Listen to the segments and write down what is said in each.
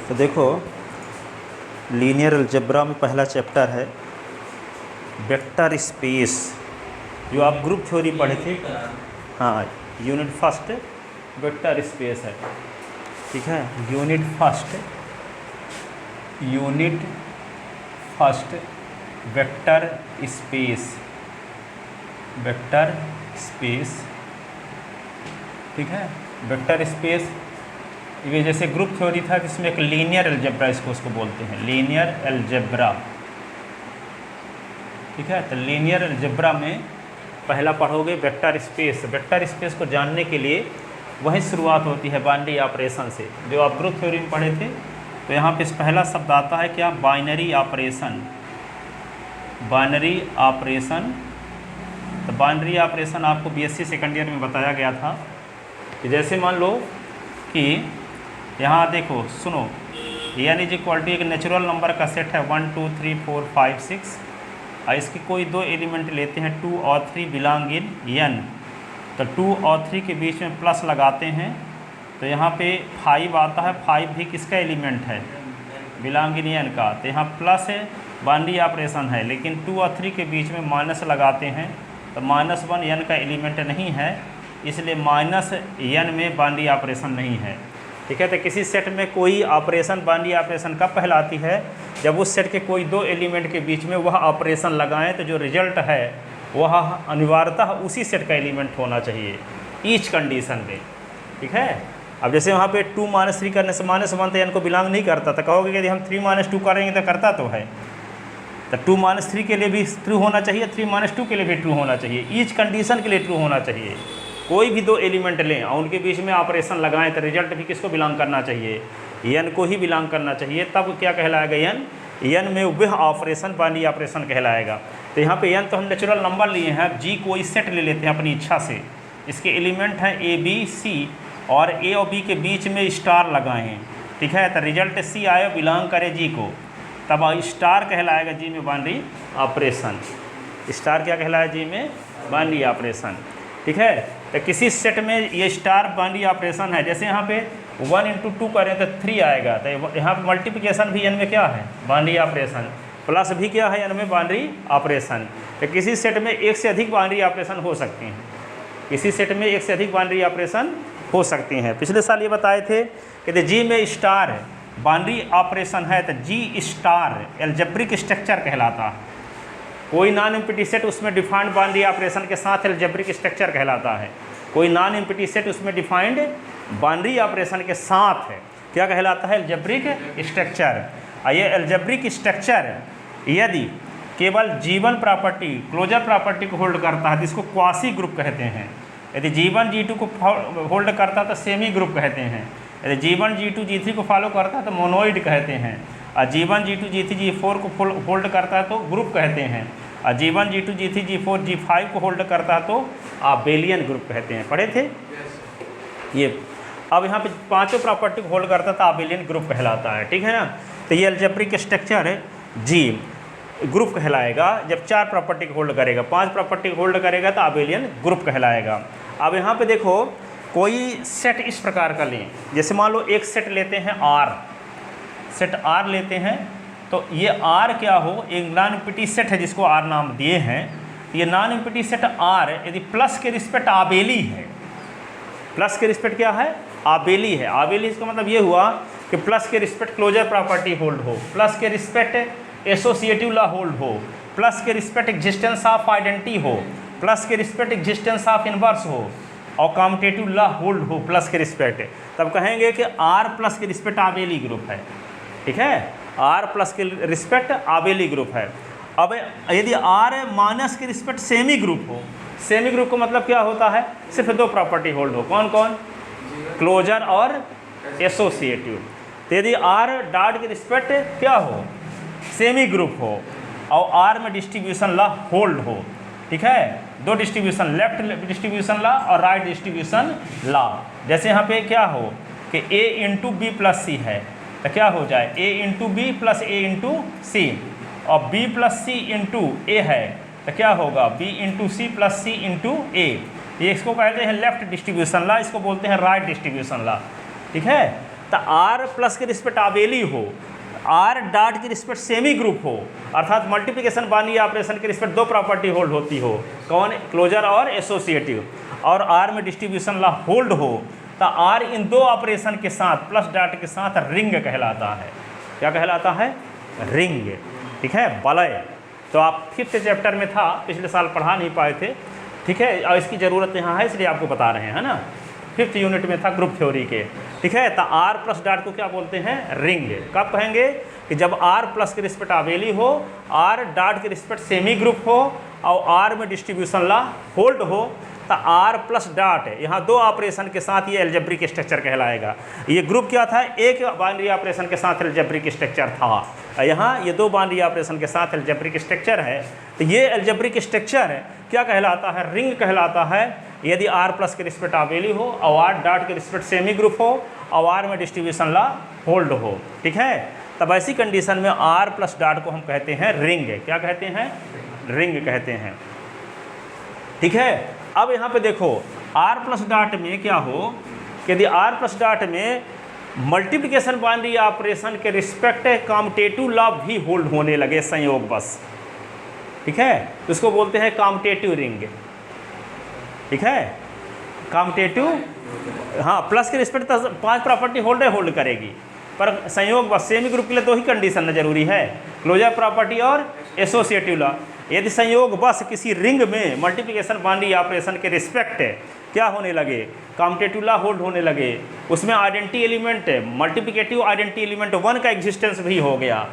तो देखो linear algebra में पहला चैप्टर है वेक्टर स्पेस, जो आप ग्रुप थ्योरी पढ़े थे। हाँ, यूनिट फर्स्ट वेक्टर स्पेस है, ठीक है। यूनिट फर्स्ट वेक्टर स्पेस, ठीक है। वेक्टर स्पेस ये जैसे ग्रुप थ्योरी था, जिसमें एक लीनियर अलजेब्रा उसको बोलते हैं, लीनियर अलजेब्रा, ठीक है। तो लीनियर अलजेब्रा में पहला पढ़ोगे वेक्टर स्पेस। वेक्टर स्पेस को जानने के लिए वही शुरुआत होती है बाइनरी ऑपरेशन से, जो आप ग्रुप थ्योरी में पढ़े थे। तो यहाँ पे पहला शब्द आता है क्या, बाइनरी ऑपरेशन। बाइनरी ऑपरेशन, तो बाइनरी ऑपरेशन आपको बीएससी सेकेंड ईयर में बताया गया था कि जैसे मान लो कि यहाँ देखो सुनो, n इज इक्वल टू एक नेचुरल नंबर का सेट है 1 2 3 4 5 6, और इसकी कोई दो एलिमेंट लेते हैं 2 और 3 बिलोंग इन n। तो 2 और 3 के बीच में प्लस लगाते हैं, तो यहाँ पे 5 आता है। 5 भी किसका एलिमेंट है, बिलोंग इन n का। तो यहाँ प्लस है, बाइनरी ऑपरेशन है, लेकिन 2 और 3 के बीच में माइनस लगाते हैं, तो -1 n का एलिमेंट नहीं है, इसलिए -n में बाइनरी ऑपरेशन नहीं है, ठीक है। तो किसी सेट में कोई ऑपरेशन बाइनरी ऑपरेशन कब कहलाती है, जब उस सेट के कोई दो एलिमेंट के बीच में वह ऑपरेशन लगाएं, तो जो रिजल्ट है वह अनिवार्यतः उसी सेट का एलिमेंट होना चाहिए ईच कंडीशन में, ठीक है। अब जैसे वहाँ पे 2 - 3 करने से -1 तो n को बिलोंग नहीं करता, तो कहोगे कि यदि हम 3 - 2 करेंगे तो करता तो है। तो 2 - 3 के लिए भी ट्रू होना चाहिए, 3 - 2 के लिए भी ट्रू होना चाहिए, ईच कंडीशन के लिए ट्रू होना चाहिए। कोई भी दो एलिमेंट लें और उनके बीच में ऑपरेशन लगाएं, तो रिजल्ट भी किसको बिलोंग करना चाहिए, n को ही बिलोंग करना चाहिए। तब क्या कहलाएगा, n में वह ऑपरेशन बाइनरी ऑपरेशन कहलाएगा। तो यहाँ पे n तो हम नेचुरल नंबर लिए हैं, अब g कोई सेट ले लेते हैं अपनी इच्छा से। इसके एलिमेंट हैं a b c, और a और b के बीच में स्टार लगाएं, ठीक है। तो रिजल्ट c आए बिलोंग करे g को, तब स्टार कहलाएगा g में बाइनरी ऑपरेशन। स्टार क्या कहलाएगा, g में बाइनरी ऑपरेशन, ठीक है। तो किसी सेट में ये स्टार बाइनरी ऑपरेशन है, जैसे यहाँ पे 1 × 2 करें तो 3 आएगा। तो यहाँ पे मल्टीप्लिकेशन भी n में क्या है, बाइनरी ऑपरेशन, प्लस भी क्या है n में बाइनरी ऑपरेशन। तो किसी सेट में एक से अधिक बाइनरी ऑपरेशन हो सकती हैं, किसी सेट में एक से अधिक बाइनरी ऑपरेशन हो सकती हैं। पिछले साल ये बताए थे कि जी में स्टार बाइनरी ऑपरेशन है, तो जी स्टार एल्जेब्रिक स्ट्रक्चर कहलाता है। कोई नॉन एम्प्टी सेट उसमें डिफाइंड बाइनरी ऑपरेशन के साथ एल्जेब्रिक स्ट्रक्चर कहलाता है। कोई नॉन एम्प्टी सेट उसमें डिफाइंड बाइनरी ऑपरेशन के साथ है, क्या कहलाता है, एल्जेब्रिक स्ट्रक्चर। और ये एल्जेब्रिक स्ट्रक्चर यदि केवल G1 प्रॉपर्टी, क्लोजर प्रॉपर्टी को होल्ड करता है, जिसको क्वासी ग्रुप कहते हैं। यदि G1 G2 को होल्ड करता है तो सेमी ग्रुप कहते हैं। यदि G1 G2 G3 को फॉलो करता है तो मोनोइड कहते हैं। और G1 G2 G3 G4 को होल्ड करता है तो ग्रुप कहते हैं। और G1 G2 G3 G4 G5 को होल्ड करता है तो आबेलियन ग्रुप कहते हैं। पढ़े थे ये। अब यहाँ पे पांचों प्रॉपर्टी को होल्ड करता है तो आबेलियन ग्रुप कहलाता है, ठीक है ना। तो ये एल्जेब्रिक स्ट्रक्चर G ग्रुप कहलाएगा जब 4 प्रॉपर्टी को होल्ड करेगा, 5 प्रॉपर्टी को होल्ड करेगा तो आबेलियन ग्रुप कहलाएगा। अब यहाँ पे देखो, कोई सेट इस प्रकार का लें, जैसे मान लो एक सेट लेते हैं R, सेट R लेते हैं, तो ये R क्या हो, एक नॉन एम्प्टी सेट है जिसको R नाम दिए हैं। ये नॉन एम्प्टी सेट R यदि प्लस के रिस्पेक्ट आबेली है, प्लस के रिस्पेक्ट क्या है, आबेली है। आबेली इसका मतलब ये हुआ कि प्लस के रिस्पेक्ट क्लोजर प्रॉपर्टी होल्ड हो, प्लस के रिस्पेक्ट एसोसिएटिव लॉ होल्ड हो, प्लस के रिस्पेक्ट एग्जिस्टेंस ऑफ आइडेंटिटी हो, प्लस के रिस्पेक्ट एग्जिस्टेंस ऑफ इनवर्स हो, और कॉम्यूटेटिव लॉ होल्ड हो प्लस के रिस्पेक्ट, तब कहेंगे कि R प्लस के रिस्पेक्ट आबेली ग्रुप है, ठीक है। R प्लस के रिस्पेक्ट आबेली ग्रुप है। अब यदि R माइनस के रिस्पेक्ट सेमी ग्रुप हो, सेमी ग्रुप का मतलब क्या होता है, सिर्फ 2 प्रॉपर्टी होल्ड हो, कौन कौन, क्लोजर और एसोसिएटिव। तो यदि R डॉट के रिस्पेक्ट क्या हो, सेमी ग्रुप हो, और R में डिस्ट्रीब्यूशन लॉ होल्ड हो, ठीक है। 2 डिस्ट्रीब्यूशन, लेफ्ट डिस्ट्रीब्यूशन लॉ और राइट डिस्ट्रीब्यूशन लॉ। जैसे यहाँ पे क्या हो कि A × B + C है, तो क्या हो जाए, A × B + A × C, और B + C × A है, तो क्या होगा, B × C + C × A। ये इसको कहते हैं लेफ्ट डिस्ट्रीब्यूशन लॉ, इसको बोलते हैं राइट डिस्ट्रीब्यूशन लॉ, ठीक है। तो आर प्लस के रिस्पेक्ट आबेली हो, आर डॉट की रिस्पेक्ट सेमी ग्रुप हो, अर्थात मल्टीप्लिकेशन बाइनरी ऑपरेशन के रिस्पेक्ट दो प्रॉपर्टी होल्ड होती हो, कौन, क्लोजर और एसोसिएटिव, और आर में डिस्ट्रीब्यूशन लॉ होल्ड हो, तो आर इन दो ऑपरेशन के साथ प्लस डॉट के साथ रिंग कहलाता है। क्या कहलाता है? रिंग। ठीक है, वलय। तो आप 5th चैप्टर में था, पिछले साल पढ़ा नहीं पाए थे। ठीक है, और इसकी ज़रूरत यहाँ है इसलिए आपको बता रहे हैं ना। 5th यूनिट में था ग्रुप थ्योरी के। ठीक है, तो आर प्लस डॉट को क्या बोलते हैं? रिंग। कब कहेंगे? कि जब आर प्लस के रिस्पेक्ट आबेली हो, आर डॉट के रिस्पेक्ट सेमी ग्रुप हो और आर में डिस्ट्रीब्यूशन लॉ होल्ड हो, तो आर प्लस डॉट यहाँ दो ऑपरेशन के साथ ये एल्जेब्रिक स्ट्रक्चर कहलाएगा। ये ग्रुप क्या था? एक बाइनरी ऑपरेशन के साथ एल्जेब्रिक स्ट्रक्चर था। यहाँ ये दो बाइनरी ऑपरेशन के साथ एल्जेब्रिक स्ट्रक्चर है। तो ये एल्जेब्रिक स्ट्रक्चर क्या कहलाता है? रिंग कहलाता है। यदि आर प्लस के रिस्पेक्ट आबेली हो और आर डॉट के रिस्पेक्ट सेमी ग्रुप हो और आर में डिस्ट्रीब्यूशन लॉ होल्ड हो। ठीक है, तब ऐसी कंडीशन में आर प्लस डॉट को हम कहते हैं रिंग। क्या कहते हैं? रिंग कहते हैं। ठीक है, अब यहाँ पे देखो आर प्लस डॉट में क्या हो, यदि आर प्लस डॉट में मल्टीप्लिकेशन बाइनरी ऑपरेशन के रिस्पेक्ट कॉम्यूटेटिव लॉ भी होल्ड होने लगे संयोग बस। ठीक है, तो इसको बोलते हैं कॉम्यूटेटिव रिंग। ठीक है, कॉम्यूटेटिव, हाँ, प्लस के रिस्पेक्ट 5 प्रॉपर्टी होल्ड करेगी, पर संयोग बस सेमी ग्रुप के लिए 2 ही कंडीशन जरूरी है, क्लोजर प्रॉपर्टी और एसोसिएटिव लॉ। यदि संयोग बस किसी रिंग में मल्टीप्लिकेशन बाइनरी ऑपरेशन के रिस्पेक्ट क्या होने लगे? कॉम्यूटेटिव लॉ होल्ड होने लगे, उसमें identity element, multiplicative identity element 1 का एग्जिस्टेंस भी हो गया।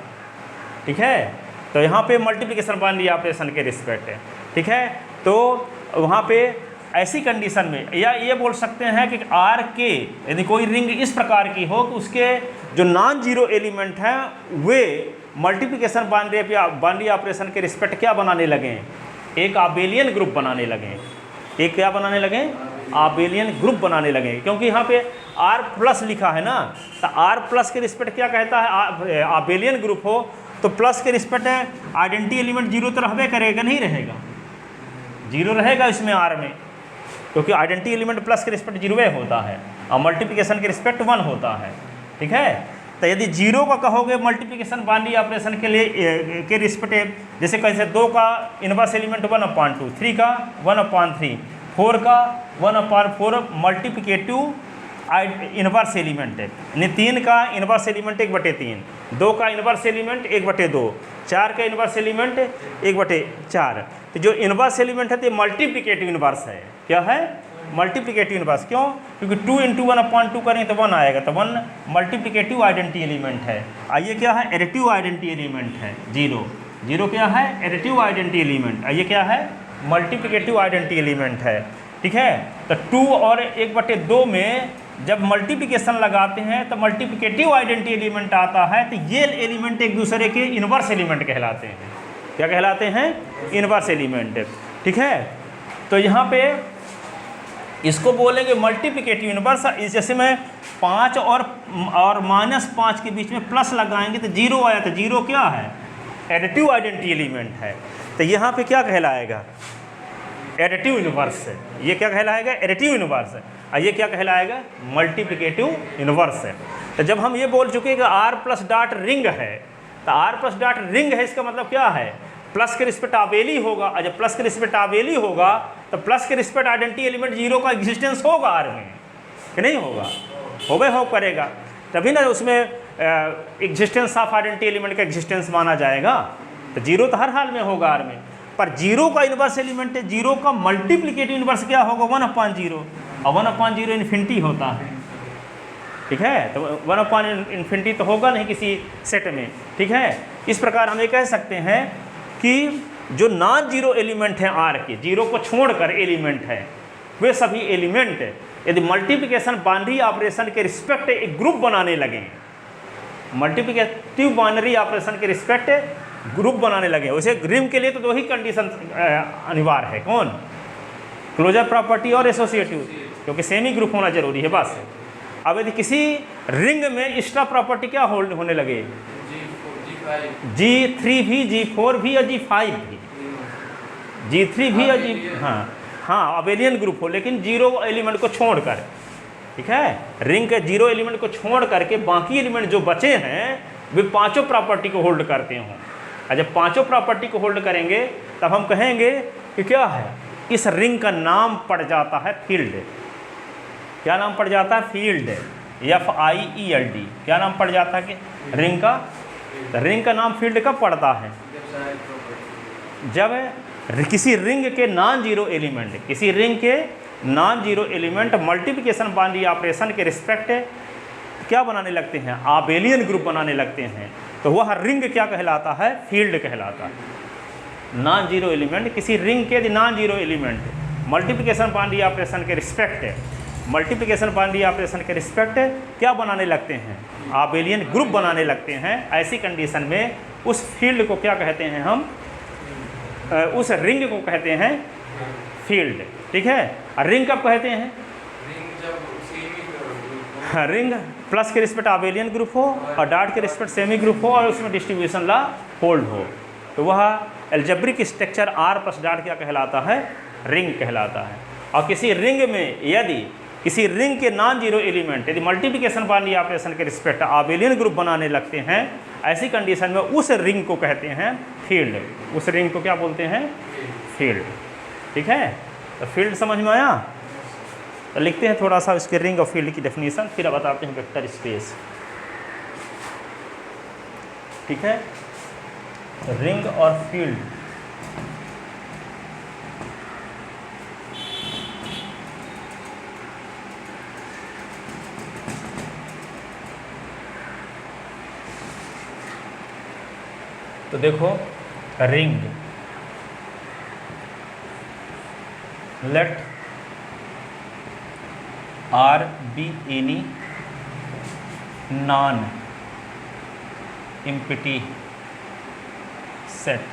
ठीक है, तो यहाँ पे मल्टीप्लिकेशन बाइनरी ऑपरेशन के रिस्पेक्ट है। ठीक है, तो वहाँ पे ऐसी कंडीशन में, या ये बोल सकते हैं कि आर के यदि कोई रिंग इस प्रकार की हो कि उसके जो नॉन जीरो एलिमेंट हैं वे मल्टीप्लिकेशन बाइनरी ऑपरेशन के रिस्पेक्ट क्या बनाने लगें? एक आबेलियन ग्रुप बनाने लगें। एक क्या बनाने लगें? आबेलियन ग्रुप बनाने लगें। क्योंकि यहाँ पे आर प्लस लिखा है ना, तो आर प्लस के रिस्पेक्ट क्या कहता है? आबेलियन ग्रुप हो तो प्लस के रिस्पेक्ट आइडेंटिटी एलिमेंट 0 तो रहबे करेगा, नहीं रहेगा? 0 रहेगा इसमें आर में, क्योंकि आइडेंटिटी एलिमेंट प्लस के रिस्पेक्ट 0 होता है और मल्टीप्लिकेशन के रिस्पेक्ट 1 होता है। ठीक है, तो यदि 0 का कहोगे मल्टीप्लिकेशन बाइनरी ऑपरेशन के लिए के रिस्पेक्ट, जैसे कैसे 2 का इनवर्स एलिमेंट 1/2, 3 का 1/3, 4 का 1/4 मल्टीप्लिकेटिव इनवर्स एलिमेंट है, यानी 3 का इनवर्स एलिमेंट 1/3, 2 का इनवर्स एलिमेंट 1/2, 4 का इनवर्स एलिमेंट 1/4। तो जो इनवर्स एलिमेंट है तो मल्टीप्लिकेटिव इनवर्स है। क्या है? Multiplicative inverse. क्यों? क्योंकि 2 × 1/2 करेंगे तो 1 आएगा, तो 1 मल्टीप्लिकेटिव आइडेंटिटी एलिमेंट है। आइए क्या है? एडिटिव आइडेंटिटी एलिमेंट है 0। 0 क्या है? Additive identity element. आइए क्या है? मल्टीप्लिकेटिव आइडेंटिटी एलिमेंट है। ठीक है, तो 2 और 1/2 में जब मल्टीप्लिकेशन लगाते हैं तो मल्टीप्लिकेटिव आइडेंटिटी एलिमेंट आता है, तो ये एलिमेंट एक दूसरे के इनवर्स एलिमेंट कहलाते हैं। क्या कहलाते हैं? Inverse element. ठीक है, तो यहाँ पे इसको बोलेंगे मल्टीप्लिकेटिव इनवर्स। जैसे में 5 और -5 के बीच में प्लस लगाएंगे तो 0 आया, तो 0 क्या है? एडिटिव आइडेंटिटी एलिमेंट है। तो यहाँ पे क्या कहलाएगा? एडिटिव इनवर्स है। ये क्या कहलाएगा? एडिटिव इनवर्स है। और ये क्या कहलाएगा? मल्टीप्लिकेटिव इनवर्स है। तो जब हम ये बोल चुके हैं कि आर प्लस डॉट रिंग है, तो आर प्लस डॉट रिंग है, इसका मतलब क्या है? प्लस के रिस्पेक्ट आबेली होगा, और जब प्लस के रिस्पेक्ट आबेली होगा तो प्लस के रिस्पेक्ट आइडेंटिटी एलिमेंट 0 का एग्जिस्टेंस होगा आर में, कि नहीं होगा? हो करेगा, तभी ना उसमें एग्जिस्टेंस ऑफ आइडेंटिटी एलिमेंट का एग्जिस्टेंस माना जाएगा। तो 0 तो हर हाल में होगा आर में, पर 0 का इनवर्स एलिमेंट है, 0 का मल्टीप्लिकेटिव इनवर्स क्या होगा? 1/0, और 1/0 इन्फिनिटी होता है। ठीक है, तो 1/∞ तो होगा नहीं किसी सेट में। ठीक है, इस प्रकार हम ये कह सकते हैं कि जो नॉन जीरो एलिमेंट हैं आर के, 0 को छोड़कर एलिमेंट हैं, वे सभी एलिमेंट यदि मल्टीप्लिकेशन बाइनरी ऑपरेशन के रिस्पेक्ट एक ग्रुप बनाने लगे, मल्टीप्लिकेटिव बाइनरी ऑपरेशन के रिस्पेक्ट ग्रुप बनाने लगे, उसे रिंग के लिए तो 2 ही कंडीशन अनिवार्य है। कौन? क्लोजर प्रॉपर्टी और एसोसिएटिव, क्योंकि सेमी ग्रुप होना जरूरी है बस। अब यदि किसी रिंग में एक्स्ट्रा प्रॉपर्टी क्या होल्ड होने लगे? G3 भी, G4 भी और G5 भी। G3 भी और हाँ, आबेलियन ग्रुप हो, लेकिन 0 एलिमेंट को छोड़कर। ठीक है। रिंग के 0 एलिमेंट को छोड़ करके बाकी एलिमेंट जो बचे हैं वे पांचों प्रॉपर्टी को होल्ड करते हों। और जब पांचों प्रॉपर्टी को होल्ड करेंगे तब हम कहेंगे कि क्या है, इस रिंग का नाम पड़ जाता है फील्ड। क्या नाम पड़ जाता है? फील्ड। FIELD। क्या नाम पड़ जाता है कि रिंग का? रिंग का नाम फील्ड कब पड़ता है? जब किसी रिंग के नॉन जीरो एलिमेंट, किसी रिंग के non zero element multiplication binary operation के रिस्पेक्ट क्या बनाने लगते हैं? आबेलियन ग्रुप बनाने लगते हैं। तो वह रिंग क्या कहलाता है? फील्ड कहलाता है। नॉन जीरो एलिमेंट, किसी रिंग के non zero element multiplication binary operation के रिस्पेक्ट, मल्टीप्लिकेशन बाइनरी ऑपरेशन के रिस्पेक्ट क्या बनाने लगते हैं? आबेलियन ग्रुप बनाने लगते हैं। ऐसी कंडीशन में उस फील्ड को क्या कहते हैं? हम उस रिंग को कहते हैं फील्ड। ठीक है। और रिंग कब कहते हैं? रिंग प्लस के रिस्पेक्ट आबेलियन ग्रुप हो और डॉट के रिस्पेक्ट सेमी ग्रुप हो और उसमें डिस्ट्रीब्यूशन ला होल्ड हो, तो वह algebraic structure R plus dot क्या कहलाता है? रिंग कहलाता है। और किसी रिंग में यदि किसी रिंग के नॉन जीरो एलिमेंट यदि मल्टीप्लिकेशन बाइनरी ऑपरेशन के रिस्पेक्ट आबेलियन ग्रुप बनाने लगते हैं, ऐसी कंडीशन में उस रिंग को कहते हैं फील्ड। उस रिंग को क्या बोलते हैं? फील्ड। ठीक है। तो फील्ड समझ में आया? तो लिखते हैं थोड़ा सा इसके रिंग और फील्ड की डेफिनेशन, फिर बताते हैं वेक्टर स्पेस। ठीक है। रिंग और फील्ड, तो देखो ring, let R be any non empty set,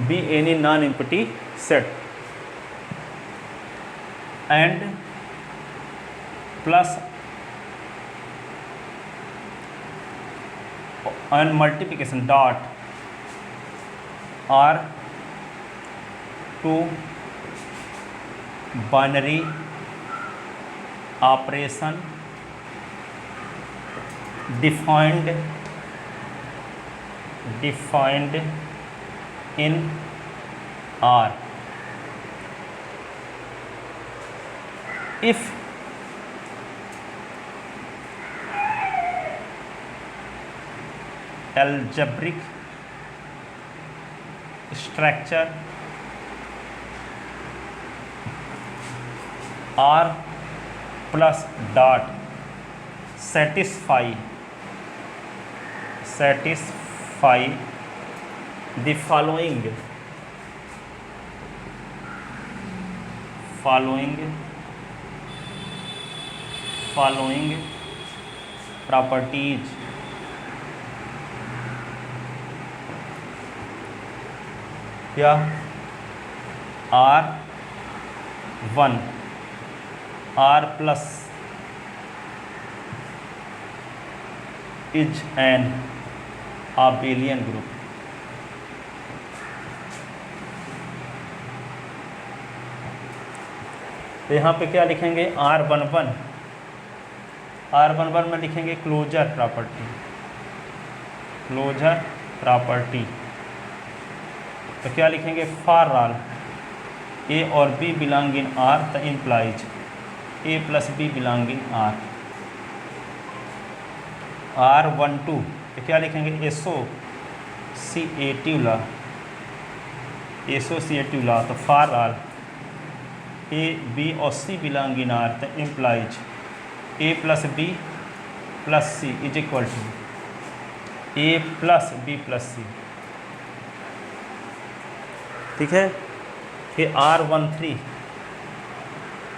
be any non empty set and plus and multiplication dot R to binary operation defined in R if algebraic structure R plus dot satisfy the following properties. क्या? R1 R plus is an abelian group. तो यहाँ पे क्या लिखेंगे? R11 में लिखेंगे closure property. तो क्या लिखेंगे? फॉर ऑल A और B बिलोंग इन R तो implies A plus B belong in R। R12 तो क्या लिखेंगे? एसोसिएटिव ला तो फॉर ऑल A B और C बिलोंग इन R तो implies A plus B plus C is equal to A plus B plus C। ठीक है। फिर R13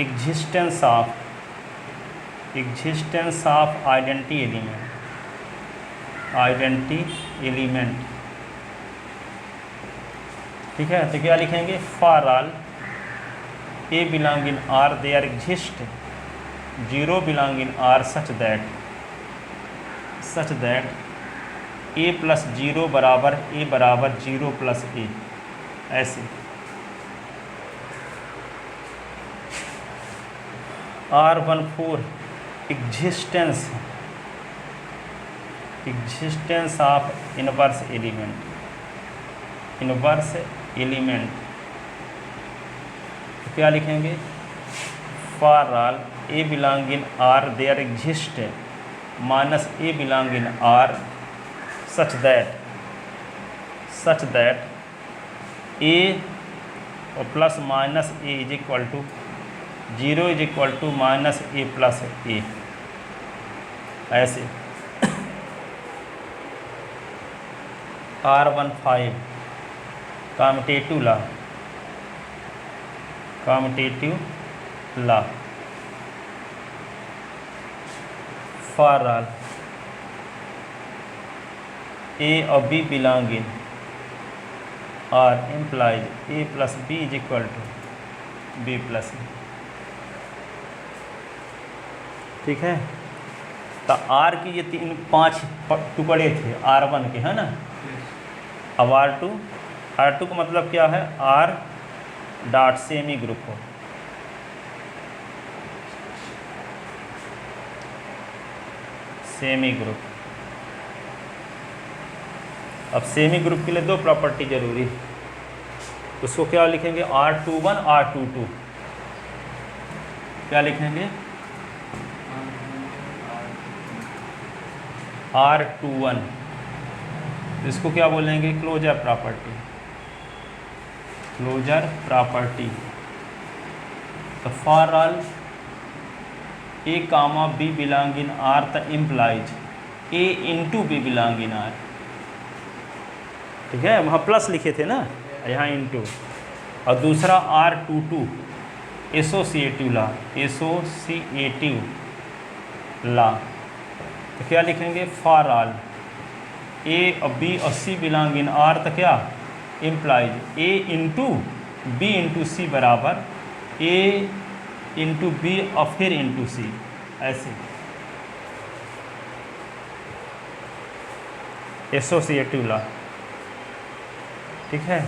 existence of identity element. ठीक है। तो क्या लिखेंगे? For all A belong in R there exist 0 belong in R such that A plus 0 बराबर A बराबर 0 प्लस A। ऐसे R14 existence of inverse element. तो क्या लिखेंगे? For all A belong in R there exist minus a belong in R such that a और plus minus a is equal to 0 is equal to minus a plus a, ऐसे। R15 commutative law for all a और b belong in R implies a plus b is equal to b plus a. ठीक है, तो are की ये 5 टुकड़े थे R1 के, है ना। अब R2 का मतलब क्या है? R डॉट सेमी ग्रुप हो, सेमी ग्रुप। अब सेमी ग्रुप के लिए 2 प्रॉपर्टी जरूरी, उसको क्या लिखेंगे? R21 R22। क्या लिखेंगे? R21, इसको क्या बोलेंगे? Closure property. तो for all a comma b belong in R the implies a into b belong in R. ठीक है, वहाँ प्लस लिखे थे ना, यहाँ इंटू। और दूसरा R22 एसोसिएटिव लॉ। तो क्या लिखेंगे? फॉर ऑल ए और बी और सी बिलोंग इन आर, तो क्या? Implies a into b into सी बराबर ए इंटू बी और फिर इंटू सी, ऐसे। Associative law. ठीक है,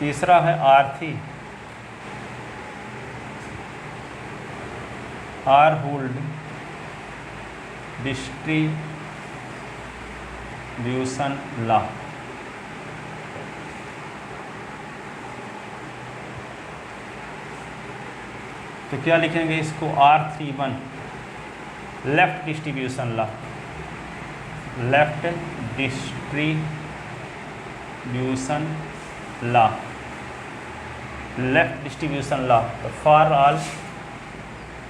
तीसरा है R3 are hold distribution law. तो क्या लिखेंगे इसको? R31 left distribution law, left distribution law. तो फॉर ऑल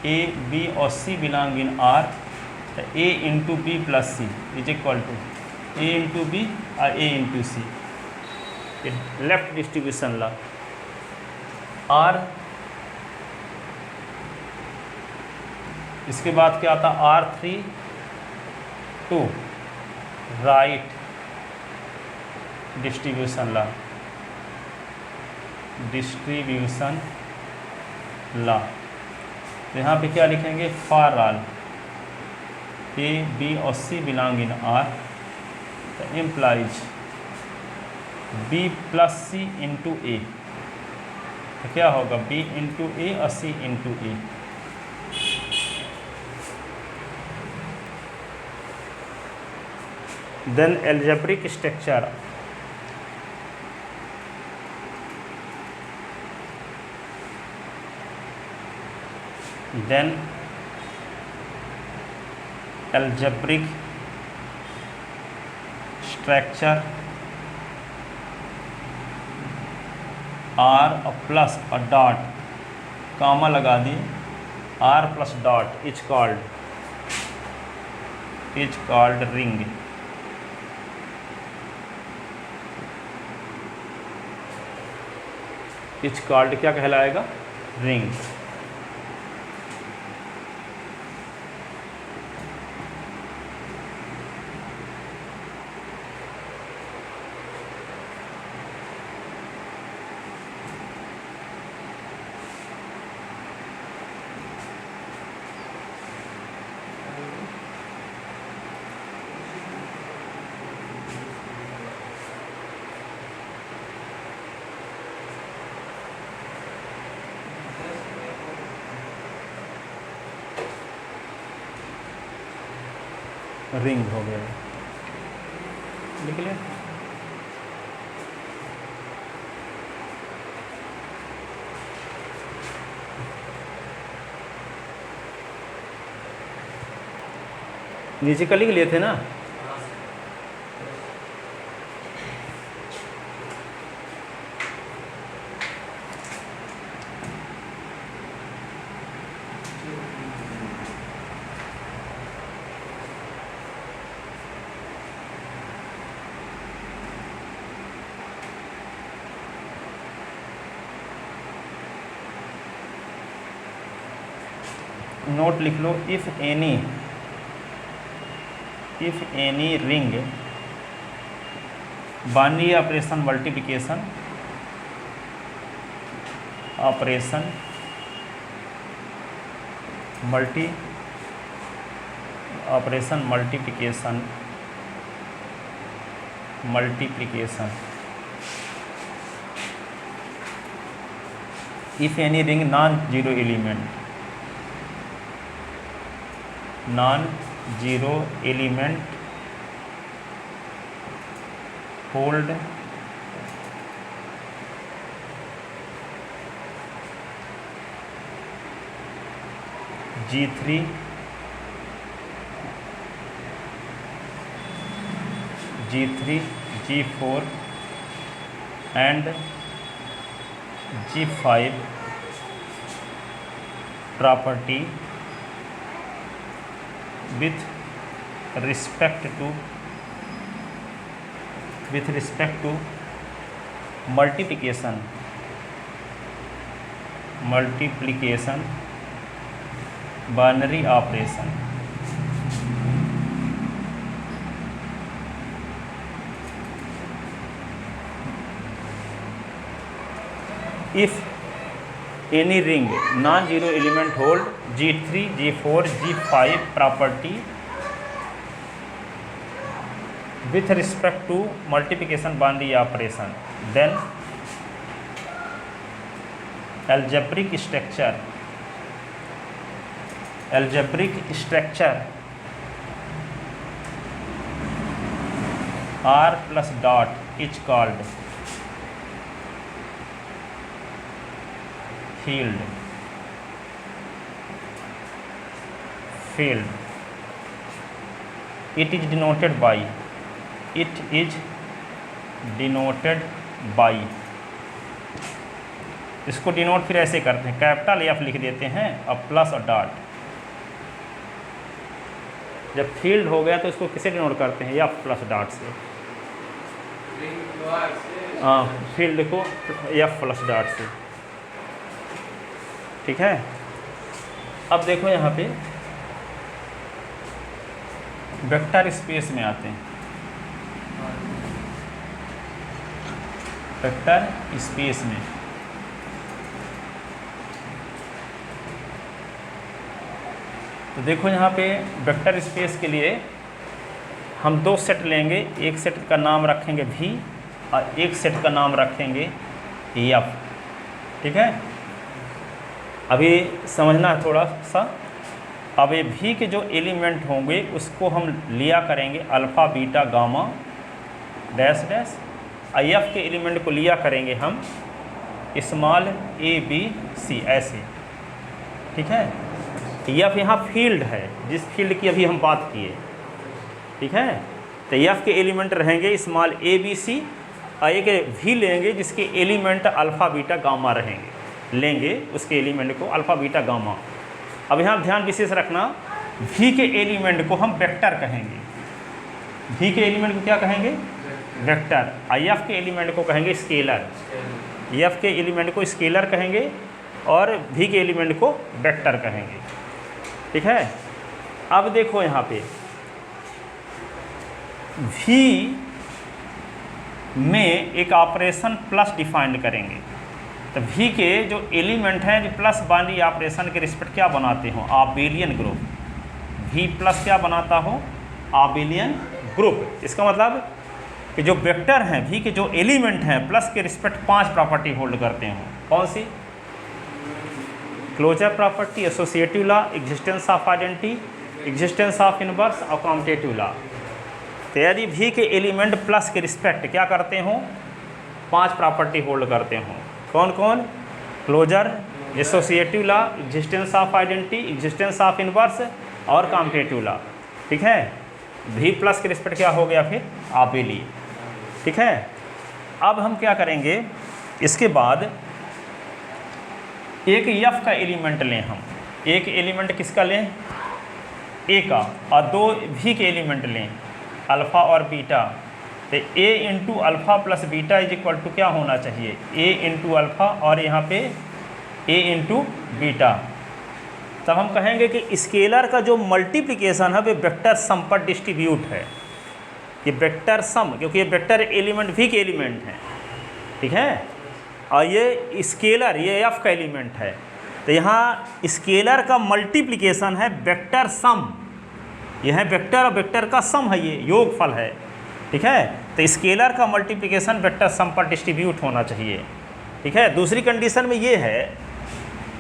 ए बी और सी बिलोंग इन आर, तो a into b plus c is equal to A into b और a into c, left distribution law. R, इसके बाद क्या आता? R32 right distribution law. तो यहाँ पे क्या लिखेंगे? फॉर ऑल ए बी और सी बिलोंग इन आर, तो implies b plus c into a. तो क्या होगा? बी इंटू ए और c into a. Then algebraic structure, then algebraic structure R plus और डॉट कामा लगा दिए, R plus dot is called ring. Is called क्या कहलाएगा? रिंग। रिंग हो गया, लिख लें। नीचे का लिख लिए थे ना। नोट लिख लो, if any ring binary operation multiplication multiplication if any ring non zero element hold G3 G4 and G5 property with respect to multiplication binary operation. If any ring non-zero element hold G3, G4, G5 property with respect to multiplication binary operation, then algebraic structure R plus dot is called field. It is denoted by इसको denote फिर ऐसे करते हैं, capital F लिख देते हैं और plus और डॉट। जब फील्ड हो गया तो इसको किसे डिनोट करते हैं, एफ प्लस डॉट से। हाँ, फील्ड को एफ प्लस डॉट से, ठीक है। अब देखो यहाँ पे वेक्टर स्पेस में आते हैं। वेक्टर स्पेस में तो देखो यहाँ पे वेक्टर स्पेस के लिए हम दो सेट लेंगे, एक सेट का नाम रखेंगे V और एक सेट का नाम रखेंगे F, ठीक है। अभी समझना है थोड़ा सा। अब ये V के जो एलिमेंट होंगे उसको हम लिया करेंगे alpha beta gamma dash dash, और F के एलिमेंट को लिया करेंगे हम स्मॉल a b c ऐसे, ठीक है। F यहाँ फील्ड है, जिस फील्ड की अभी हम बात किए, ठीक है। तो F के एलिमेंट रहेंगे स्मॉल a b c और एक V लेंगे जिसके एलिमेंट अल्फ़ा बीटा गामा रहेंगे, लेंगे उसके एलिमेंट को अल्फ़ा बीटा गामा। अब यहाँ ध्यान विशेष रखना, V के एलिमेंट को हम वेक्टर कहेंगे। V के एलिमेंट को क्या कहेंगे, वेक्टर। F के एलिमेंट को कहेंगे स्केलर। F के एलिमेंट को स्केलर कहेंगे और V के एलिमेंट को वेक्टर कहेंगे, ठीक है। अब देखो यहाँ पे V में एक ऑपरेशन प्लस डिफाइंड करेंगे। तो V के जो एलिमेंट हैं जो प्लस बाइनरी ऑपरेशन के रिस्पेक्ट क्या बनाते हो, आबेलियन ग्रुप। V प्लस क्या बनाता हो, आबेलियन ग्रुप। इसका मतलब कि जो वेक्टर हैं V के जो एलिमेंट हैं प्लस के रिस्पेक्ट 5 प्रॉपर्टी होल्ड करते हो। कौन सी, closure property, associative law, existence of identity, existence of inverse और कॉम्यूटेटिव लॉ। तो यदि भी के एलिमेंट प्लस के रिस्पेक्ट क्या करते हो, 5 प्रॉपर्टी होल्ड करते हो। कौन कौन? Closure, associative law, existence of identity, existence of inverse और कॉम्यूटेटिव लॉ। ठीक है, भी प्लस के रिस्पेक्ट क्या हो गया फिर? आप ही लिए। ठीक है, अब हम क्या करेंगे, इसके बाद एक एफ का एलिमेंट लें हम। एक एलिमेंट किसका लें? ए का, और 2 भी के एलिमेंट लें, अल्फ़ा और बीटा। तो a into alpha plus beta is equal to क्या होना चाहिए? ए इंटू अल्फ़ा और यहाँ पे ए इंटू बीटा। तब हम कहेंगे कि स्केलर का जो मल्टीप्लिकेशन है वे वेक्टर सम पर डिस्ट्रीब्यूट है। ये वेक्टर सम, क्योंकि ये वेक्टर एलिमेंट भी के एलिमेंट हैं। ठीक है, और ये स्केलर, ये एफ का एलिमेंट है। तो यहाँ स्केलर का मल्टीप्लिकेशन है वेक्टर सम। यह है वेक्टर और वेक्टर का सम है, ये योगफल है। ठीक है, तो स्केलर का मल्टीप्लिकेशन वेक्टर सम पर डिस्ट्रीब्यूट होना चाहिए। ठीक है, दूसरी कंडीशन में ये है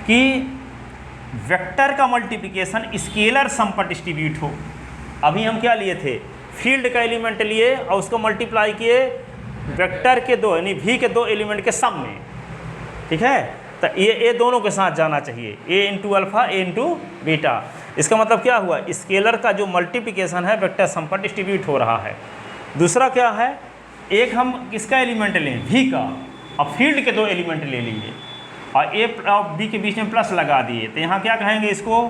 कि वेक्टर का मल्टीप्लिकेशन स्केलर सम पर डिस्ट्रीब्यूट हो। अभी हम क्या लिए थे? फील्ड का एलिमेंट लिए और उसको मल्टीप्लाई किए वेक्टर के 2 यानी भी के 2 एलिमेंट के सम में। ठीक है, तो ये दोनों के साथ जाना चाहिए, a into alpha a into beta. इसका मतलब क्या हुआ? स्केलर का जो मल्टीप्लिकेशन है वेक्टर सम पर डिस्ट्रीब्यूट हो रहा है। दूसरा क्या है, एक हम किसका एलिमेंट लें? भी का, और फील्ड के 2 एलिमेंट ले लीजिए और ए और बी के बीच में प्लस लगा दिए। तो यहाँ क्या कहेंगे इसको?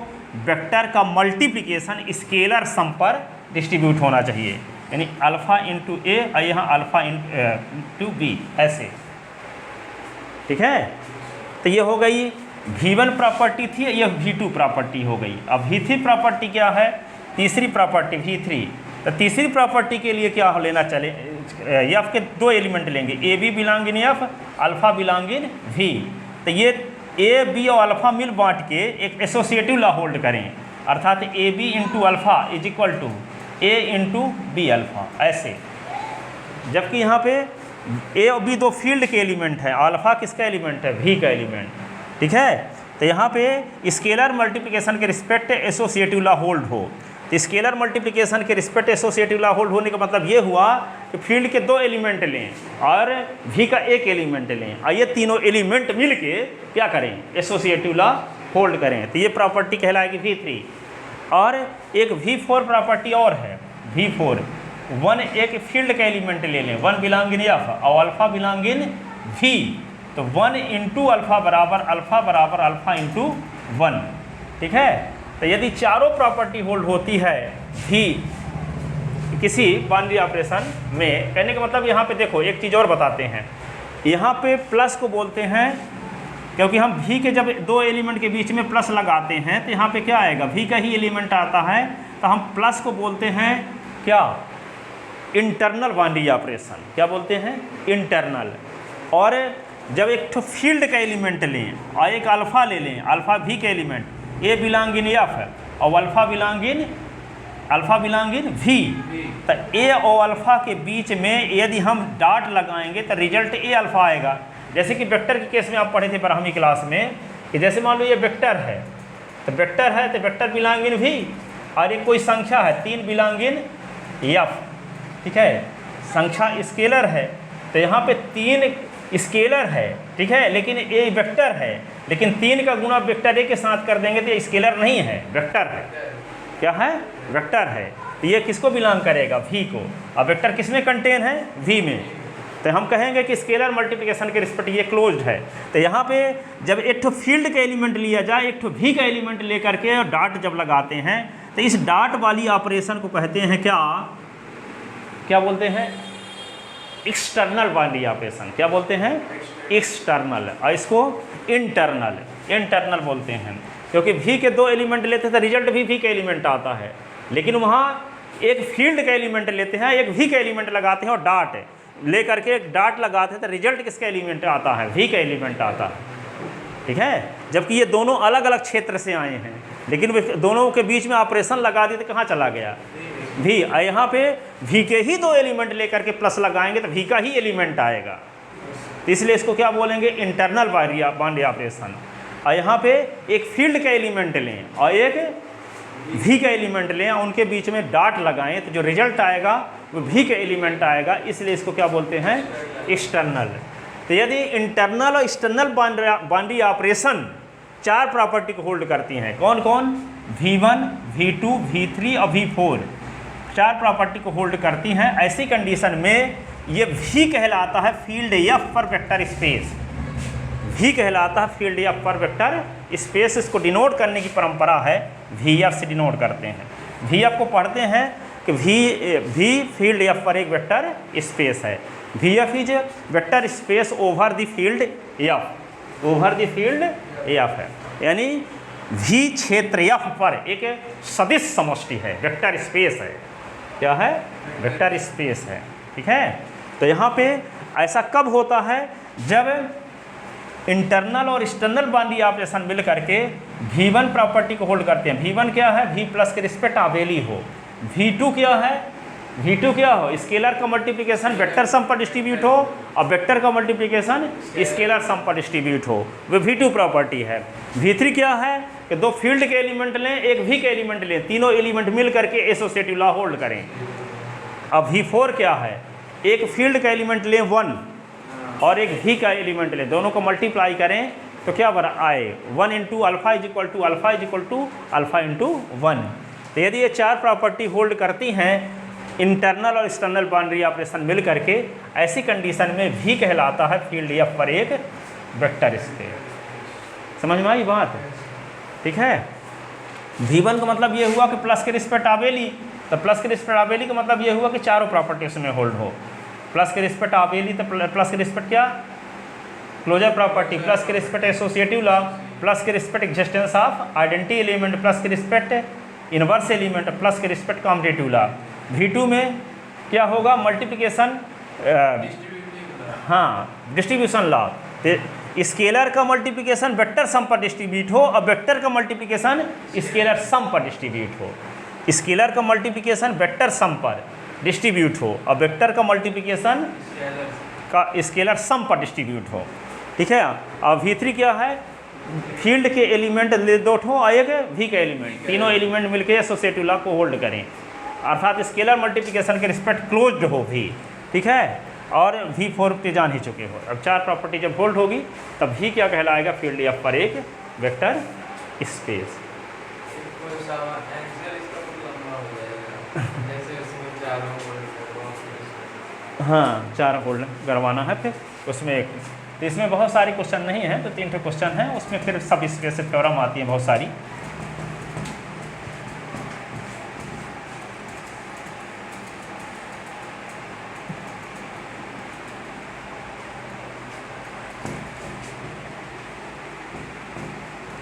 वेक्टर का मल्टीप्लिकेशन स्केलर सम पर डिस्ट्रीब्यूट होना चाहिए, यानी अल्फ़ा इंटू ए और यहाँ अल्फ़ा इंटू बी, ऐसे। ठीक है, तो ये हो गई V1 प्रॉपर्टी थी, यह V2 प्रॉपर्टी हो गई। अब V3 प्रॉपर्टी क्या है? तीसरी प्रॉपर्टी V3। तो तीसरी प्रॉपर्टी के लिए क्या लेना चले? एफ के 2 एलिमेंट लेंगे, A B belong in F, alpha belong in V. तो ये ए बी और अल्फ़ा मिल बांट के एक एसोसिएटिव लॉ होल्ड करें, अर्थात A B into alpha is equal to A into B alpha, ऐसे। जबकि यहाँ पे ए और बी 2 फील्ड के एलिमेंट है, अल्फ़ा किसका एलिमेंट है? भी का एलिमेंट। ठीक है, तो यहाँ पे स्केलर मल्टीप्लिकेशन के रिस्पेक्ट एसोसिएटिव लॉ होल्ड हो। तो स्केलर मल्टीप्लिकेशन के रिस्पेक्ट एसोसिएटिव लॉ होल्ड होने का मतलब ये हुआ कि फील्ड के 2 एलिमेंट लें और भी का 1 एलिमेंट लें, और ये तीनों एलिमेंट मिल के क्या करें? एसोसिएटिव लॉ होल्ड करें। तो ये प्रॉपर्टी कहलाएगी V3। और एक V4 प्रॉपर्टी और है, V4। 1 एक फील्ड का एलिमेंट ले लें, 1 बिलोंग इन एफ और अल्फ़ा बिलोंग इन V। तो 1 इंटू अल्फ़ा बराबर अल्फ़ा इंटू 1। ठीक है, तो यदि चारों प्रॉपर्टी होल्ड होती है भी किसी बाइनरी ऑपरेशन में, कहने का मतलब यहाँ पे देखो एक चीज़ और बताते हैं। यहाँ पे प्लस को बोलते हैं, क्योंकि हम भी के जब 2 एलिमेंट के बीच में प्लस लगाते हैं तो यहाँ पे क्या आएगा? भी का ही एलिमेंट आता है, तो हम प्लस को बोलते हैं क्या? Internal binary operation. क्या बोलते हैं? इंटरनल। और जब एक तो फील्ड का एलिमेंट लें और एक अल्फ़ा ले लें, अल्फ़ा भी के element, A belong in F और अल्फ़ा बिलोंग इन वी, तो ए और अल्फ़ा के बीच में यदि हम डॉट लगाएंगे तो रिजल्ट ए अल्फ़ा आएगा। जैसे कि वेक्टर के केस में आप पढ़े थे बारहवीं क्लास में कि जैसे मान लो ये वेक्टर है, तो वेक्टर बिलोंग इन वी, और एक कोई संख्या है 3 बिलोंग इन एफ। ठीक है, संख्या स्केलर है, तो यहाँ पे 3 स्केलर है। ठीक है, लेकिन ए वेक्टर है, लेकिन 3 का गुणा वेक्टर ए के साथ कर देंगे तो ये स्केलर नहीं है, वेक्टर है। क्या है? वेक्टर है। तो ये किसको बिलोंग करेगा? V को। अब वेक्टर किस में कंटेन है? V में। तो हम कहेंगे कि स्केलर मल्टीप्लिकेशन के रिस्पेक्ट ये क्लोज्ड है। तो यहाँ पे जब एक फील्ड का एलिमेंट लिया जाए, एक भी का एलिमेंट लेकर के और डॉट जब लगाते हैं तो इस डॉट वाली ऑपरेशन को कहते हैं क्या बोलते हैं? External binary operation. क्या बोलते हैं? एक्सटर्नल। और इसको इंटरनल बोलते हैं, क्योंकि भी के 2 एलिमेंट लेते हैं तो रिजल्ट भी के एलिमेंट आता है, लेकिन वहाँ एक फील्ड का एलिमेंट लेते हैं, एक भी का एलिमेंट लगाते हैं और डॉट ले करके एक डॉट लगाते हैं तो रिजल्ट किसका एलिमेंट आता है? भी का एलिमेंट आता है। ठीक है, जबकि ये दोनों अलग अलग क्षेत्र से आए हैं, लेकिन दोनों के बीच में ऑपरेशन लगा दिए तो कहाँ चला गया? भी। यहाँ पे भी के ही 2 एलिमेंट लेकर के प्लस लगाएंगे तो भी का ही एलिमेंट आएगा, तो इसलिए इसको क्या बोलेंगे? Internal binary operation. और यहाँ पे एक फील्ड का एलिमेंट लें और एक भी का एलिमेंट लें, उनके बीच में डॉट लगाएं, तो जो रिजल्ट आएगा वो भी का एलिमेंट आएगा, इसलिए इसको क्या बोलते हैं, एक्सटर्नल। तो यदि इंटरनल और एक्सटर्नल बाउंड्री ऑपरेशन 4 प्रॉपर्टी को होल्ड करती हैं, कौन कौन, V1, V2, V3 और V4, 4 प्रॉपर्टी को होल्ड करती हैं, ऐसी कंडीशन में ये V कहलाता है फील्ड F पर वेक्टर स्पेस। V कहलाता है फील्ड F पर वेक्टर स्पेस, इसको डिनोट करने की परंपरा है, VF से डिनोट करते हैं। VF को पढ़ते हैं कि V फील्ड F पर एक वेक्टर स्पेस है। VF is vector space over the field F, over the field F है, यानी V क्षेत्र F पर एक सदिश समष्टि है, वेक्टर स्पेस है। क्या है, वेक्टर स्पेस है। ठीक है, तो यहाँ पे ऐसा कब होता है, जब इंटरनल और एक्सटर्नल बाउंड्री ऑपरेशन मिल करके V1 प्रॉपर्टी को होल्ड करते हैं। V1 क्या है, V प्लस के रिस्पेक्ट आबेली हो। V2 क्या है, V2 क्या हो, स्केलर का मल्टीप्लिकेशन वेक्टर सम पर डिस्ट्रीब्यूट हो, और वेक्टर का मल्टीप्लिकेशन स्केलर सम पर डिस्ट्रीब्यूट हो, वो V2 प्रॉपर्टी है। V3 क्या है कि 2 फील्ड के एलिमेंट लें, एक V के एलिमेंट लें, तीनों एलिमेंट मिल करके एसोसिएटिव लॉ होल्ड करें। अब V4 क्या है, एक फील्ड का एलिमेंट लें 1 और एक V का एलिमेंट लें, दोनों को मल्टीप्लाई करें तो क्या बना आए, 1 into alpha is equal to alpha is equal to alpha into 1। तो यदि ये 4 प्रॉपर्टी होल्ड करती हैं इंटरनल और एक्सटर्नल बाउंड्री ऑपरेशन मिल करके, ऐसी कंडीशन में V कहलाता है फील्ड F पर एक वेक्टर स्पेस। समझ में आई बात, ठीक है। V1 का मतलब ये हुआ कि प्लस के रिस्पेक्ट आबेली, तो प्लस के रिस्पेक्ट आबेली का मतलब ये हुआ कि चारों प्रॉपर्टी उसमें होल्ड हो। प्लस के रिस्पेक्ट आबेली, तो प्लस के रिस्पेक्ट क्या, क्लोजर प्रॉपर्टी, प्लस के रिस्पेक्ट एसोसिएटिव लॉ, प्लस के respect existence of identity element, plus के रिस्पेक्ट इनवर्स एलिमेंट, प्लस के रिस्पेक्ट कॉम्पिटिटिव लॉ। V2 में क्या होगा, मल्टीप्लिकेशन, हाँ डिस्ट्रीब्यूशन लॉ, स्केलर का मल्टीप्लिकेशन वेक्टर सम पर डिस्ट्रीब्यूट हो और वेक्टर का मल्टीप्लिकेशन स्केलर सम पर डिस्ट्रीब्यूट हो, स्केलर का मल्टीप्लिकेशन वेक्टर सम पर डिस्ट्रीब्यूट हो और वेक्टर का मल्टीप्लिकेशन का स्केलर सम पर डिस्ट्रीब्यूट हो। ठीक है। अब V3 क्या है, फील्ड के एलिमेंट ले 2 ठो और एक V का एलिमेंट, तीनों एलिमेंट मिलके एसोसिएटिव लॉ को होल्ड करें, अर्थात स्केलर मल्टीप्लिकेशन के रिस्पेक्ट क्लोज्ड हो V। ठीक है, और V4 पे जान ही चुके हो। अब 4 प्रॉपर्टी जब होल्ड होगी तब V क्या कहलाएगा, फील्ड F पर एक वेक्टर स्पेस। हाँ 4 होल्ड करवाना है फिर उसमें एक, तो इसमें बहुत सारी क्वेश्चन नहीं है, तो 3 क्वेश्चन हैं उसमें, फिर सब स्पेस से थ्योरम आती है बहुत सारी।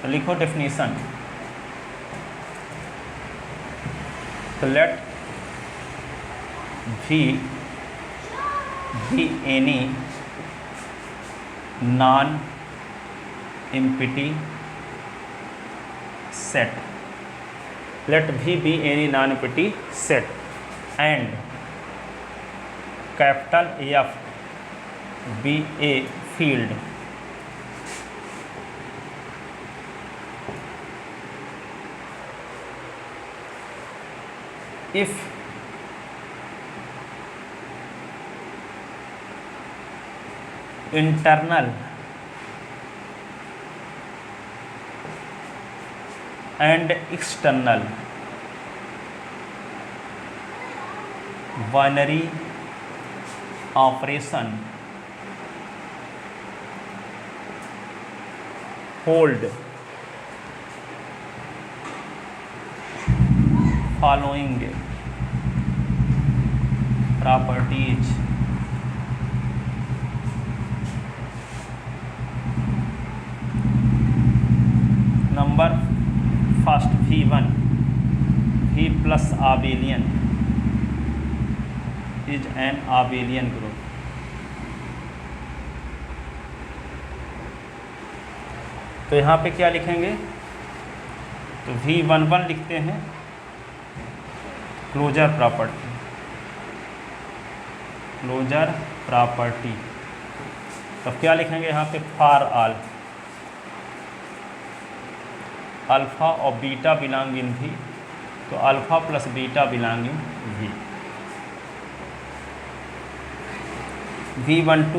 लिखो डेफिनेशन, तो late V be any non-empty set, let V be any non-empty set and capital F be a field if internal and external binary operation hold following properties: number first V1 V plus abelian is an abelian group. तो यहाँ पे क्या लिखेंगे, तो V11 लिखते हैं closure property, closure property. तब क्या लिखेंगे यहाँ पे, फॉर ऑल अल्फ़ा और बीटा बिलोंग इन V तो alpha plus beta belonging V। V12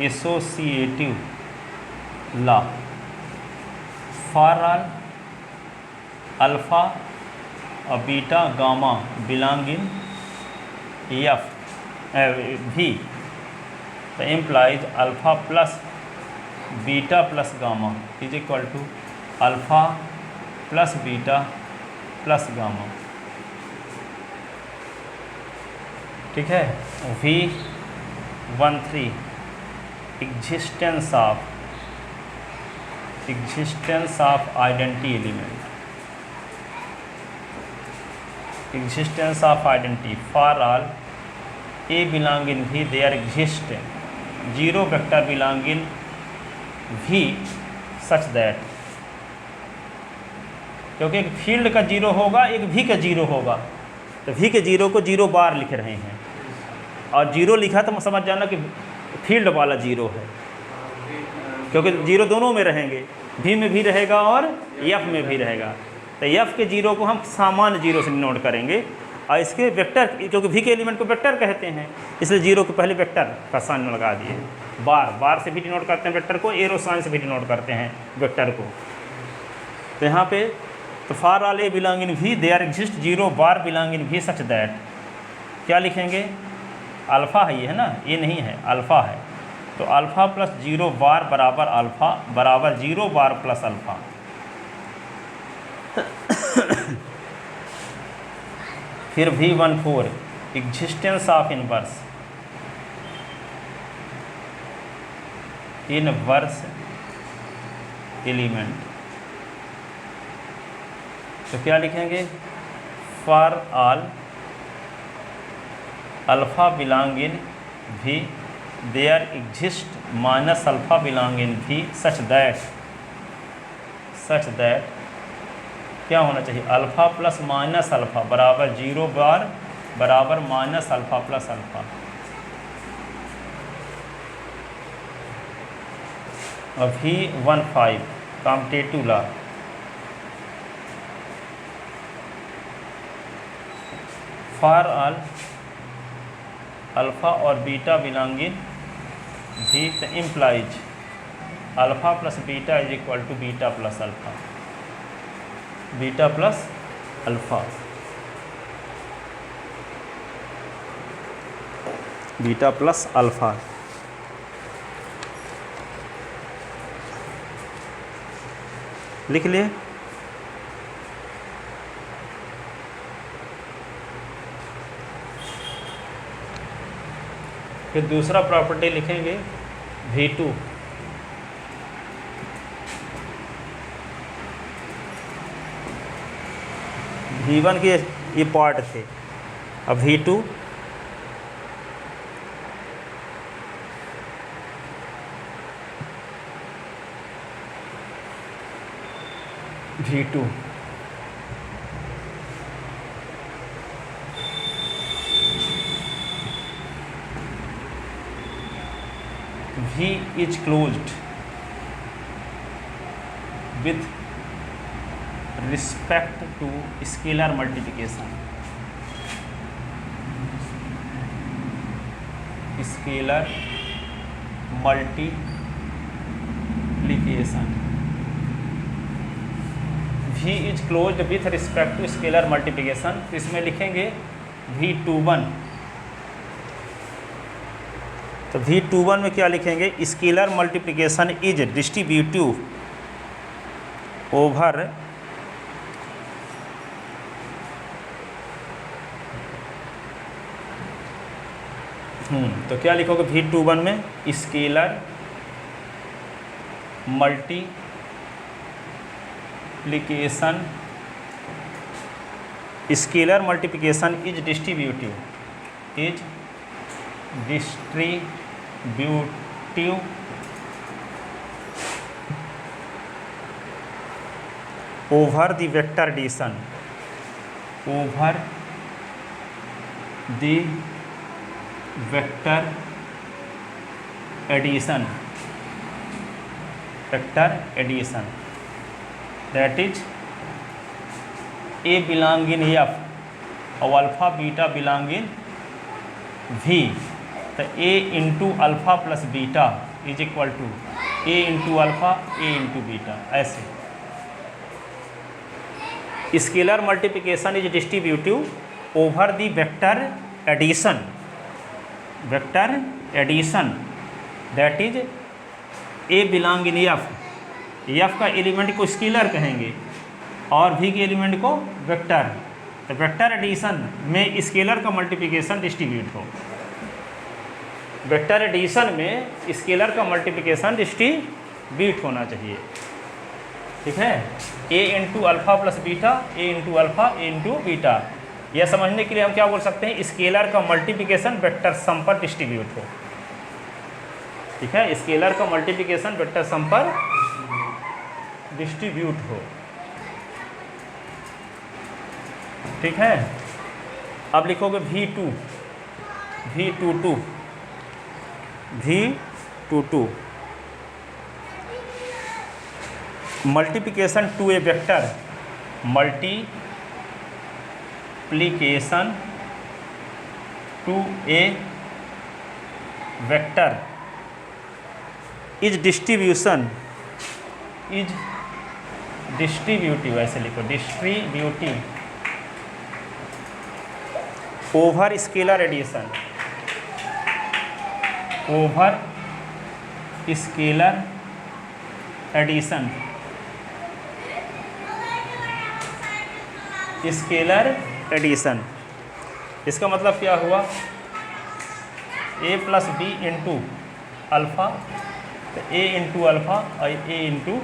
associative law for all alpha और beta gamma belonging F V, तो implies alpha plus beta plus gamma is equal to alpha plus beta plus gamma. ठीक है। V13 existence of identity element, existence of identity for all A belong in V, there exist zero vector belong in V such that, क्योंकि एक field का zero होगा एक V का zero होगा, तो V के जीरो को 0 बार लिख रहे हैं और 0 लिखा तो समझ जाना कि फील्ड वाला जीरो है, क्योंकि जीरो दोनों में रहेंगे, V में भी रहेगा और F में भी रहेगा। तो F के जीरो को हम सामान्य जीरो से नोट करेंगे और इसके वेक्टर, क्योंकि V के एलिमेंट को वेक्टर कहते हैं इसलिए जीरो के पहले वेक्टर का साइन लगा दिए। बार से भी डिनोट करते हैं वेक्टर को, एरो साइन से भी डिनोट करते हैं वेक्टर को। तो यहाँ पे तो for all A belong in V there exist 0 bar belong in V such that, क्या लिखेंगे? अल्फ़ा है ये, है ना, ये नहीं है अल्फ़ा है, तो अल्फ़ा प्लस 0 बार बराबर अल्फ़ा बराबर 0 बार प्लस अल्फ़ा। फिर V14 existence of inverse element, तो क्या लिखेंगे? For all alpha belong in V there exist minus alpha belong in V such that क्या होना चाहिए? अल्फ़ा प्लस माइनस अल्फ़ा बराबर 0 बार बराबर माइनस अल्फ़ा प्लस अल्फ़ा। और V15 commutative law, for all alpha और बीटा बिलोंग इन V, तो implies alpha plus beta is equal to beta plus alpha, beta plus alpha, beta plus alpha. लिख लिए। फिर दूसरा property लिखेंगे V2, V1 के ये पार्ट थे, अब V2 V is closed with respect to scalar multiplication, V is closed with respect to scalar multiplication, तो इसमें लिखेंगे V21, तो V21 में क्या लिखेंगे? Scalar multiplication is distributive over तो क्या लिखोगे V21 में? Scalar multiplication is distributive over the vector addition, vector addition that is a belong in F और alpha beta belong in V, तो a into alpha plus beta is equal to A into alpha a into beta. ऐसे scalar multiplication is distributive over the vector addition, vector addition that is a belong in F, F का element को scalar कहेंगे और V के element को vector, तो vector addition में scalar का मल्टीप्लिकेशन डिस्ट्रीब्यूट हो, वेक्टर एडिशन में स्केलर का मल्टीप्लिकेशन डिस्ट्रीब्यूट होना चाहिए। ठीक है, a into alpha plus beta, a into alpha a into beta, यह समझने के लिए हम क्या बोल सकते हैं, स्केलर का मल्टीप्लिकेशन वेक्टर सम पर डिस्ट्रीब्यूट हो। ठीक है, स्केलर का मल्टीप्लिकेशन वेक्टर सम पर डिस्ट्रीब्यूट हो। ठीक है, अब लिखोगे V2 V22 V22 multiplication to a vector, multiplication to a vector is distribution, is distributive, ऐसे लिखो distributive over scalar addition, over scalar addition, scalar addition. इसका मतलब क्या हुआ, a plus b into alpha, तो ए इंटू अल्फ़ा और a into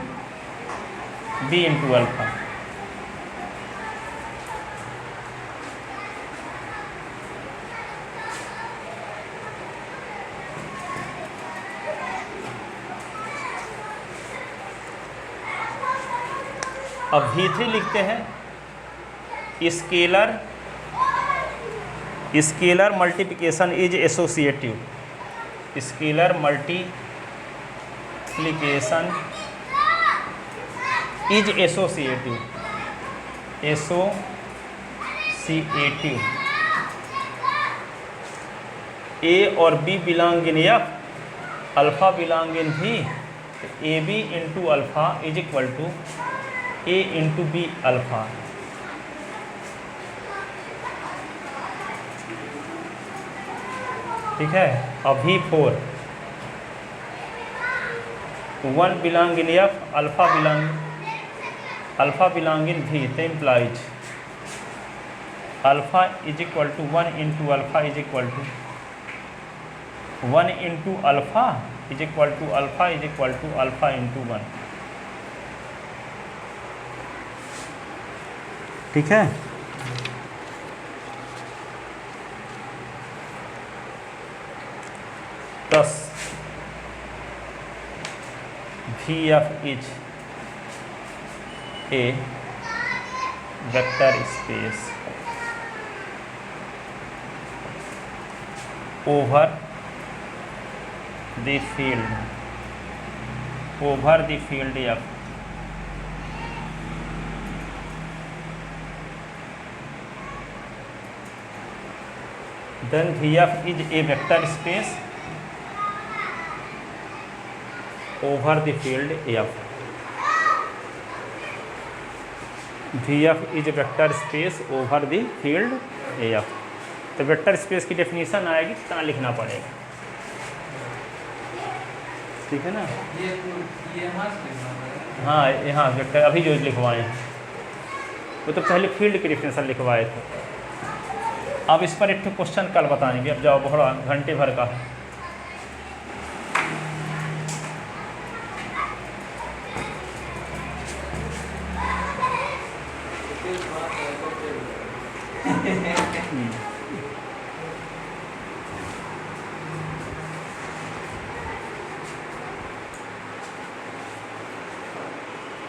b into alpha. अब V3 लिखते हैं, scalar multiplication is associative, scalar multiplication is associative, associative a और b belong in F, alpha belong in V, A B into alpha is equal to A into B alpha. ठीक है, अब V4 1 belong in F, alpha belong in V, तो implies alpha is equal to 1 into alpha is equal to 1 into alpha is equal to alpha is equal to alpha into 1। ठीक है, thus VF is a vector space over the field F, then VF is a vector space over the field F, VF is a vector space over the field F। तो vector space की definition आएगी, कितना लिखना पड़ेगा। ठीक है ना, हाँ यहाँ वेक्टर अभी जो लिखवाए हैं वो तो पहले फील्ड की डेफिनेशन लिखवाए थे। अब इस पर एक क्वेश्चन कल बताएंगे, अब जाओ थोड़ा घंटे भर का है।